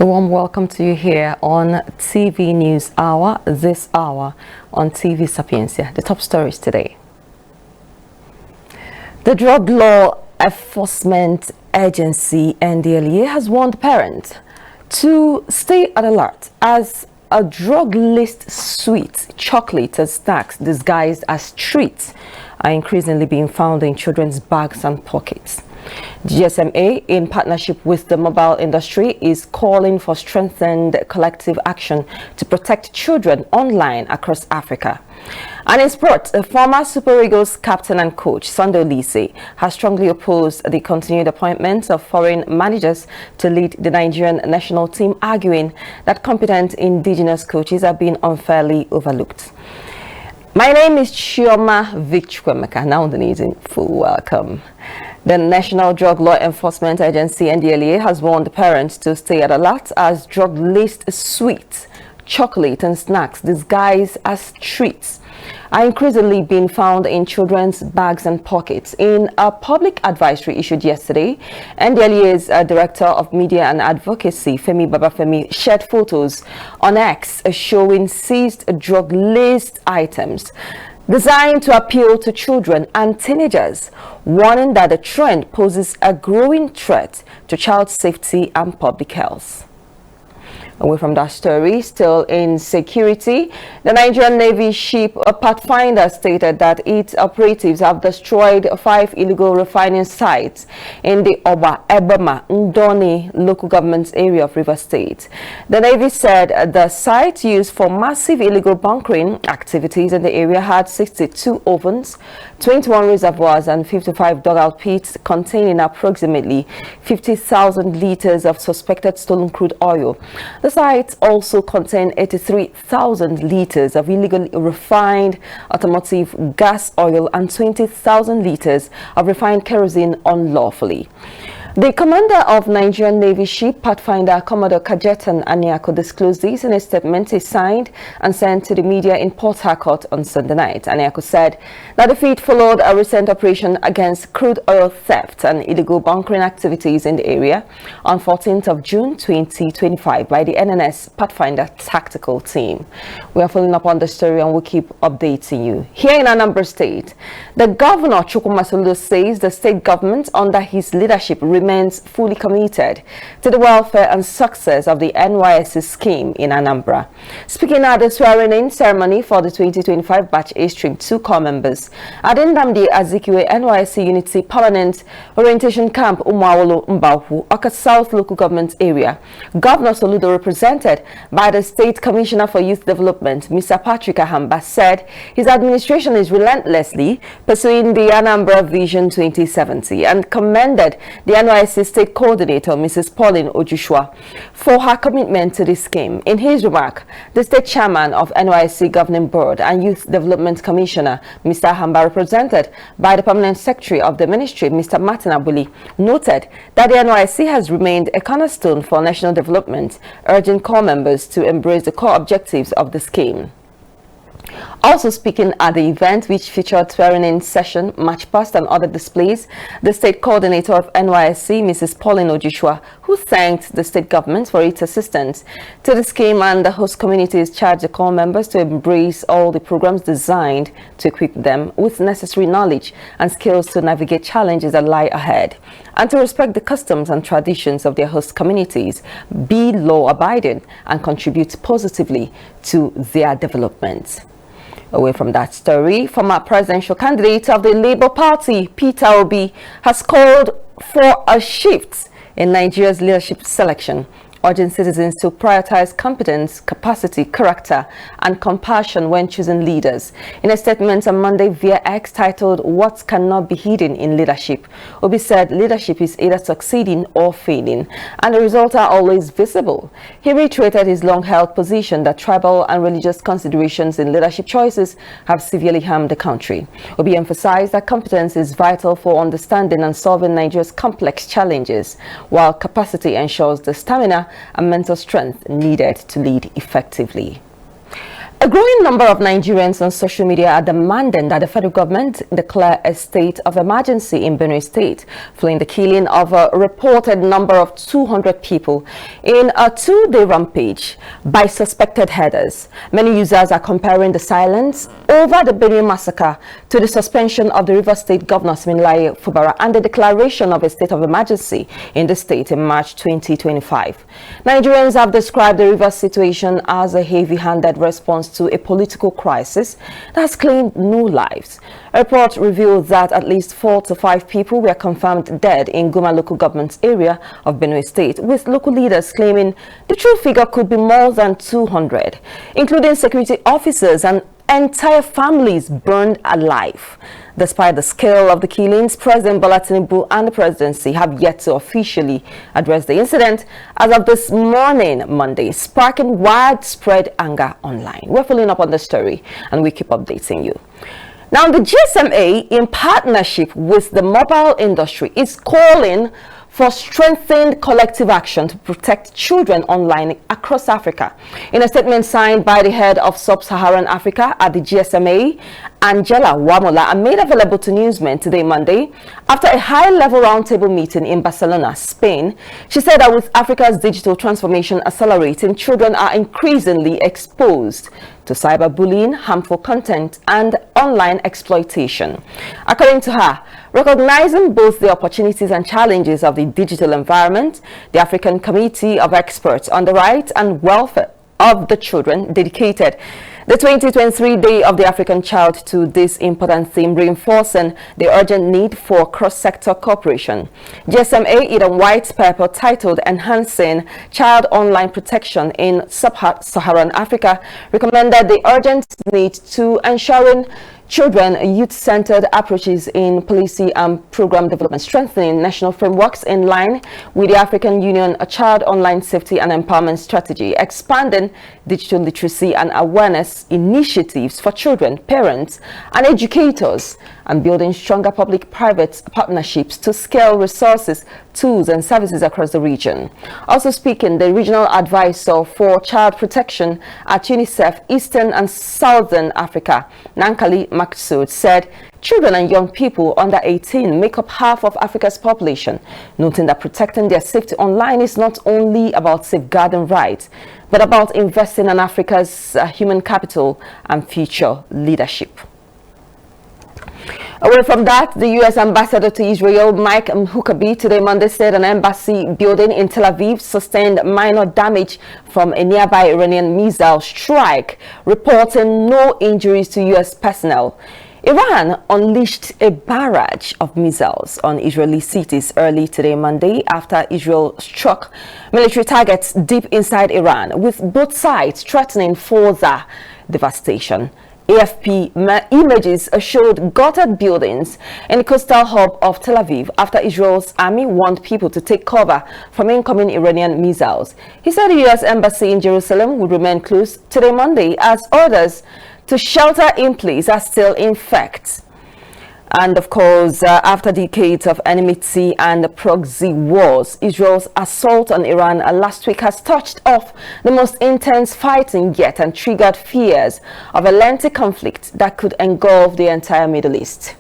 A warm welcome to you here on TV News Hour, this hour on TV Sapiencia. The top stories today. The Drug Law Enforcement Agency, NDLEA, has warned parents to stay alert as a drug list sweets, chocolates and snacks disguised as treats are increasingly being found in children's bags and pockets. GSMA, in partnership with the mobile industry, is calling for strengthened collective action to protect children online across Africa. And in sports, a former Super Eagles captain and coach, Soludo Reaffirms, has strongly opposed the continued appointment of foreign managers to lead the Nigerian national team, arguing that competent indigenous coaches are being unfairly overlooked. My name is Chioma Vichwemeka. Now the news in full welcome. The National Drug Law Enforcement Agency, NDLEA, has warned parents to stay alert as drug laced sweets, chocolate and snacks disguised as treats are increasingly being found in children's bags and pockets. In a public advisory issued yesterday, NDLEA's Director of Media and Advocacy, Femi Babafemi, shared photos on X showing seized drug-laced items designed to appeal to children and teenagers, warning that the trend poses a growing threat to child safety and public health. Away from that story, still in security, the Nigerian Navy ship Pathfinder stated that its operatives have destroyed 5 illegal refining sites in the Oba Ebema Ndoni local government area of Rivers State. The Navy said the site used for massive illegal bunkering activities in the area had 62 ovens, 21 reservoirs and 55 dugout pits containing approximately 50,000 liters of suspected stolen crude oil. The site also contained 83,000 liters of illegally refined automotive gas oil and 20,000 liters of refined kerosene unlawfully. The commander of Nigerian Navy ship Pathfinder, Commodore Kajetan Aniako, disclosed this in a statement he signed and sent to the media in Port Harcourt on Sunday night. Aniako said that the feat followed a recent operation against crude oil theft and illegal bunkering activities in the area on 14th of June 2025 by the NNS Pathfinder Tactical Team. We are following up on the story and we'll keep updating you. Here in Anambra State, the governor, Soludo, says the state government under his leadership remains fully committed to the welfare and success of the NYSC scheme in Anambra. Speaking at the swearing-in ceremony for the 2025 Batch A Stream 2 core members at Ndamdi Azikiwe NYSC Unity Permanent Orientation Camp Umawolo Mbauhu, Oka South Local Government Area, Governor Soludo, represented by the State Commissioner for Youth Development, Mr. Patrick Ahamba, said his administration is relentlessly pursuing the Anambra Vision 2070 and commended the NYSC State Coordinator, Mrs. Pauline Ojushwa, for her commitment to this scheme. In his remark, the State Chairman of NYSC Governing Board and Youth Development Commissioner, Mr. Ahamba, represented by the Permanent Secretary of the Ministry, Mr. Martin Abuli, noted that the NYSC has remained a cornerstone for national development, urging core members to embrace the core objectives of the scheme. Also speaking at the event, which featured swearing-in session, march past and other displays, the state coordinator of NYSC, Mrs. Pauline Ojushwa, who thanked the state government for its assistance to the scheme and the host communities, charged the core members to embrace all the programs designed to equip them with necessary knowledge and skills to navigate challenges that lie ahead, and to respect the customs and traditions of their host communities, be law-abiding, and contribute positively to their development. Away from that story, former presidential candidate of the Labour Party, Peter Obi, has called for a shift in Nigeria's leadership selection, urging citizens to prioritize competence, capacity, character, and compassion when choosing leaders. In a statement on Monday via X titled, "What Cannot Be Hidden in Leadership," Obi said leadership is either succeeding or failing, and the results are always visible. He reiterated his long-held position that tribal and religious considerations in leadership choices have severely harmed the country. Obi emphasized that competence is vital for understanding and solving Nigeria's complex challenges, while capacity ensures the stamina and mental strength needed to lead effectively. A growing number of Nigerians on social media are demanding that the federal government declare a state of emergency in Benue State, following the killing of a reported number of 200 people in a two-day rampage by suspected headers. Many users are comparing the silence over the Benue massacre to the suspension of the Rivers State Governor Siminalayi Fubara and the declaration of a state of emergency in the state in March 2025. Nigerians have described the Rivers situation as a heavy-handed response to a political crisis that has claimed no lives. A report revealed that at least 4 to 5 people were confirmed dead in Guma local government area of Benue State, with local leaders claiming the true figure could be more than 200, including security officers and entire families burned alive. Despite the scale of the killings, President Bola Tinubu and the presidency have yet to officially address the incident as of this morning, Monday, sparking widespread anger online. We're following up on the story and we keep updating you. Now, the GSMA, in partnership with the mobile industry, is calling for strengthened collective action to protect children online across Africa. In a statement signed by the head of Sub-Saharan Africa at the GSMA, Angela Wamola, and made available to newsmen today, Monday, after a high-level roundtable meeting in Barcelona, Spain, she said that with Africa's digital transformation accelerating, children are increasingly exposed to cyberbullying, harmful content, and online exploitation. According to her, recognizing both the opportunities and challenges of the digital environment, the African Committee of Experts on the Rights and Welfare of the Children dedicated the 2023 Day of the African Child to this important theme, reinforcing the urgent need for cross-sector cooperation. GSMA, in a white paper titled Enhancing Child Online Protection in Sub-Saharan Africa, recommended the urgent need to ensuring children youth-centered approaches in policy and program development, strengthening national frameworks in line with the African Union Child Online Safety and Empowerment Strategy, expanding digital literacy and awareness initiatives for children, parents, and educators, and building stronger public-private partnerships to scale resources, tools, and services across the region. Also speaking, the regional advisor for child protection at UNICEF Eastern and Southern Africa, Nankali Maksud, said children and young people under 18 make up half of Africa's population, noting that protecting their safety online is not only about safeguarding rights, but about investing in Africa's human capital and future leadership. Away from that, the U.S. ambassador to Israel, Mike Huckabee, today Monday said an embassy building in Tel Aviv sustained minor damage from a nearby Iranian missile strike, reporting no injuries to U.S. personnel. Iran unleashed a barrage of missiles on Israeli cities early today Monday after Israel struck military targets deep inside Iran, with both sides threatening further devastation. AFP images showed gutted buildings in the coastal hub of Tel Aviv after Israel's army warned people to take cover from incoming Iranian missiles. He said the U.S. embassy in Jerusalem would remain closed today Monday as orders to shelter in place are still in effect. And of course, after decades of enmity and proxy wars, Israel's assault on Iran last week has touched off the most intense fighting yet and triggered fears of a lengthy conflict that could engulf the entire Middle East.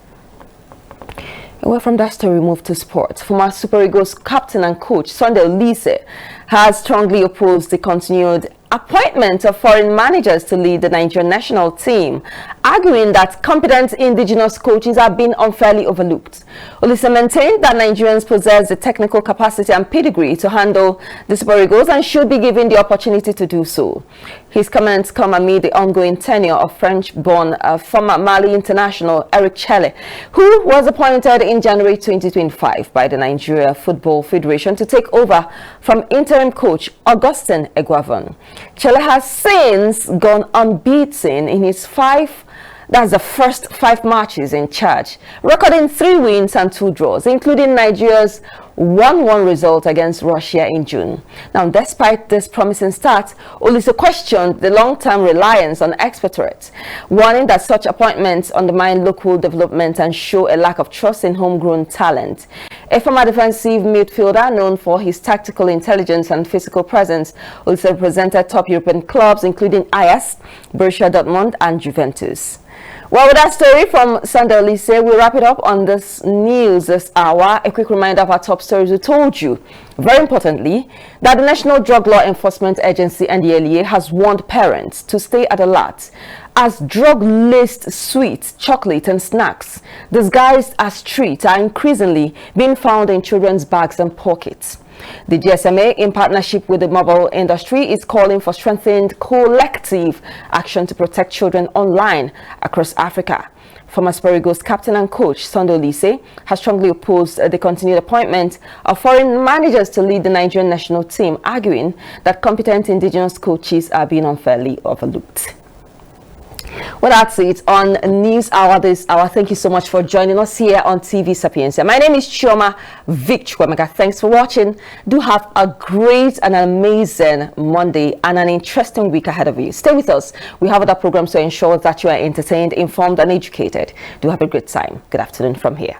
Away from that story, move to sports. Former Super Eagles captain and coach Sunday Olise has strongly opposed the continued appointment of foreign managers to lead the Nigerian national team, arguing that competent indigenous coaches are being unfairly overlooked. Olise maintained that Nigerians possess the technical capacity and pedigree to handle the Super Eagles and should be given the opportunity to do so. His comments come amid the ongoing tenure of French-born former Mali international Eric Chelle, who was appointed in January 2025 by the Nigeria Football Federation to take over from interim coach Augustin Eguavon. Chelle has since gone unbeaten in his 5 That's the first 5 matches in charge, recording 3 wins and 2 draws, including Nigeria's 1-1 result against Russia in June. Now, despite this promising start, Olise questioned the long-term reliance on expatriates, warning that such appointments undermine local development and show a lack of trust in homegrown talent. A former defensive midfielder known for his tactical intelligence and physical presence, Olise represented top European clubs including Ajax, Borussia Dortmund and Juventus. Well, with that story from Sunday Olise, we wrap it up on this news this hour. A quick reminder of our top stories we told you. Very importantly, that the National Drug Law Enforcement Agency, NDLEA, has warned parents to stay at alert as drug-laced sweets, chocolate and snacks disguised as treats are increasingly being found in children's bags and pockets. The GSMA, in partnership with the mobile industry, is calling for strengthened collective action to protect children online across Africa. Former Super Eagles captain and coach Sunday Olise has strongly opposed the continued appointment of foreign managers to lead the Nigerian national team, arguing that competent indigenous coaches are being unfairly overlooked. Well, that's it on News Hour this hour. Thank you so much for joining us here on TV Sapiencia. My name is Chioma Victor. Thanks for watching. Do have a great and amazing Monday and an interesting week ahead of you. Stay with us. We have other programs to ensure that you are entertained, informed and educated. Do have a great time. Good afternoon from here.